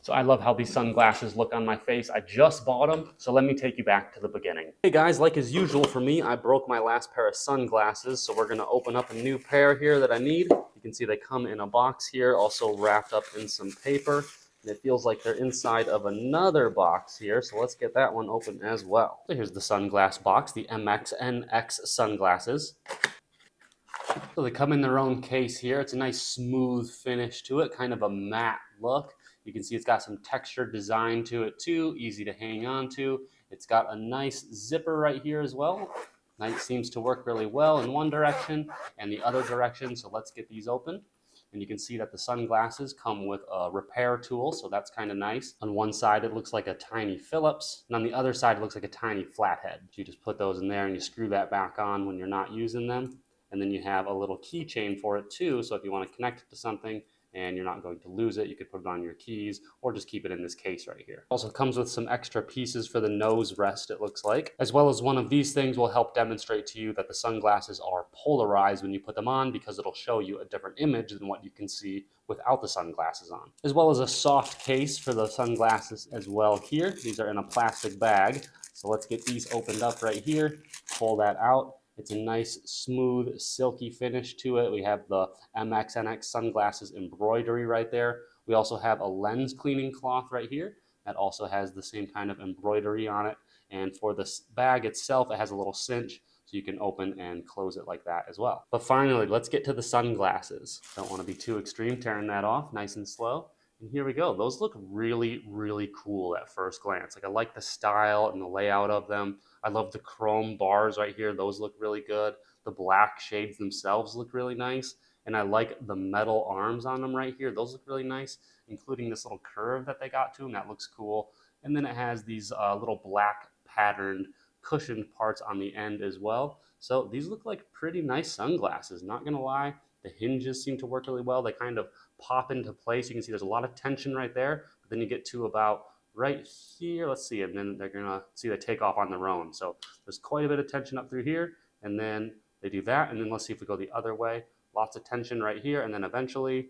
So I love how these sunglasses look on my face. I just bought them, so let me take you back to the beginning. Hey guys, like as usual for me, I broke my last pair of sunglasses, so we're gonna open up a new pair here that I need. You can see they come in a box here, also wrapped up in some paper. And it feels like they're inside of another box here, so let's get that one open as well. So here's the sunglass box, the MXNX sunglasses. So they come in their own case here. It's a nice smooth finish to it, kind of a matte look. You can see it's got some textured design to it too, easy to hang on to. It's got a nice zipper right here as well. Nice, seems to work really well in one direction and the other direction. So let's get these open. And you can see that the sunglasses come with a repair tool, so that's kind of nice. On one side, it looks like a tiny Phillips, and on the other side, it looks like a tiny flathead. So you just put those in there and you screw that back on when you're not using them. And then you have a little keychain for it too, so if you want to connect it to something and you're not going to lose it, you could put it on your keys or just keep it in this case right here. Also comes with some extra pieces for the nose rest, it looks like, as well as one of these things will help demonstrate to you that the sunglasses are polarized when you put them on, because it'll show you a different image than what you can see without the sunglasses on. As well as a soft case for the sunglasses as well here. These are in a plastic bag. So let's get these opened up right here, pull that out. It's a nice, smooth, silky finish to it. We have the MXNX sunglasses embroidery right there. We also have a lens cleaning cloth right here that also has the same kind of embroidery on it. And for the bag itself, it has a little cinch, so you can open and close it like that as well. But finally, let's get to the sunglasses. Don't want to be too extreme, tearing that off nice and slow. And here we go. Those look really, really cool at first glance. Like, I like the style and the layout of them. I love the chrome bars right here. Those look really good. The black shades themselves look really nice. And I like the metal arms on them right here. Those look really nice, including this little curve that they got to them. That looks cool. And then it has these little black patterned cushioned parts on the end as well. So these look like pretty nice sunglasses, not gonna lie. The hinges seem to work really well. They kind of pop into place. You can see there's a lot of tension right there, but then you get to about right here, let's see, and then they're gonna see they take off on their own. So there's quite a bit of tension up through here, and then they do that, and then let's see if we go the other way. Lots of tension right here, and then eventually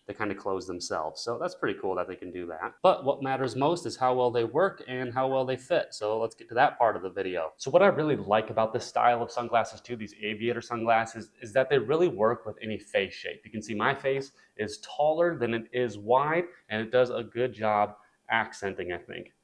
they kind of close themselves. So that's pretty cool that they can do that. But what matters most is how well they work and how well they fit. So let's get to that part of the video. So what I really like about this style of sunglasses too, these aviator sunglasses, is that they really work with any face shape. You can see my face is taller than it is wide, and it does a good job accenting, I think.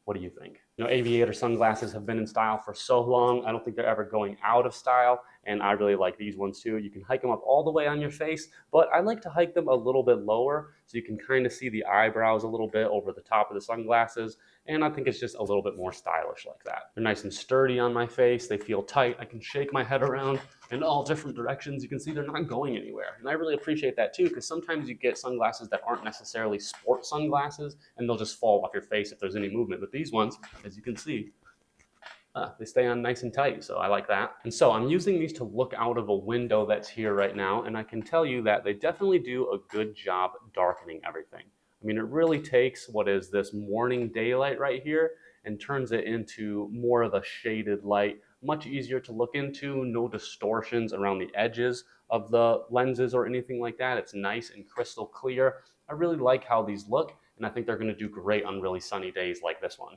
What do you think? You know, aviator sunglasses have been in style for so long. I don't think they're ever going out of style, and I really like these ones too. You can hike them up all the way on your face, but I like to hike them a little bit lower so you can kind of see the eyebrows a little bit over the top of the sunglasses, and I think it's just a little bit more stylish like that. They're nice and sturdy on my face. They feel tight. I can shake my head around in all different directions. You can see they're not going anywhere, and I really appreciate that too, because sometimes you get sunglasses that aren't necessarily sport sunglasses, and they'll just fall off your face if there's any movement. But these ones, as you can see, they stay on nice and tight, so I like that. And so I'm using these to look out of a window that's here right now, and I can tell you that they definitely do a good job darkening everything. I mean, it really takes what is this morning daylight right here and turns it into more of a shaded light, much easier to look into, no distortions around the edges of the lenses or anything like that. It's nice and crystal clear. I really like how these look, and I think they're going to do great on really sunny days like this one.